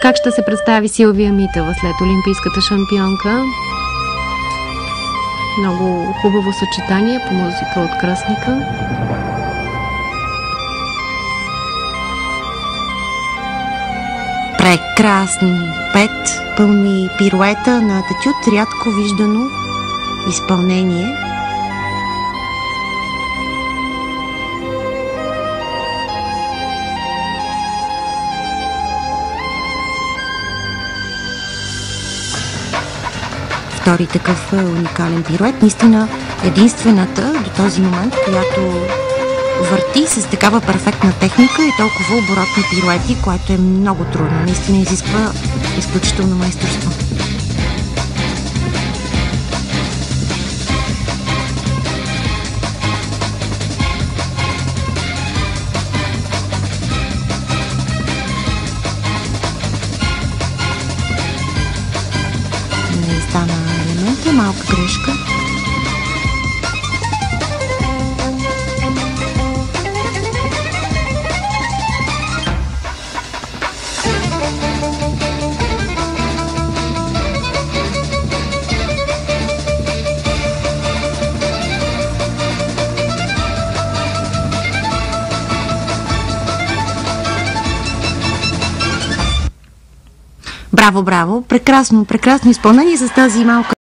Как ще се представи Силвия Митева след олимпийската шампионка? Много хубаво съчетание по музика от Кръстника. Прекрасни 5 пълни пируета на етюд, рядко виждано изпълнение. Втори такъв уникален пирует, наистина единствената до този момент, която върти с такава перфектна техника и толкова оборотни пируети, което е много трудно. Наистина изисква изключително майсторство. Не стана елемента, малка грешка. Браво, браво! Прекрасно, прекрасно изпълнение с тази малка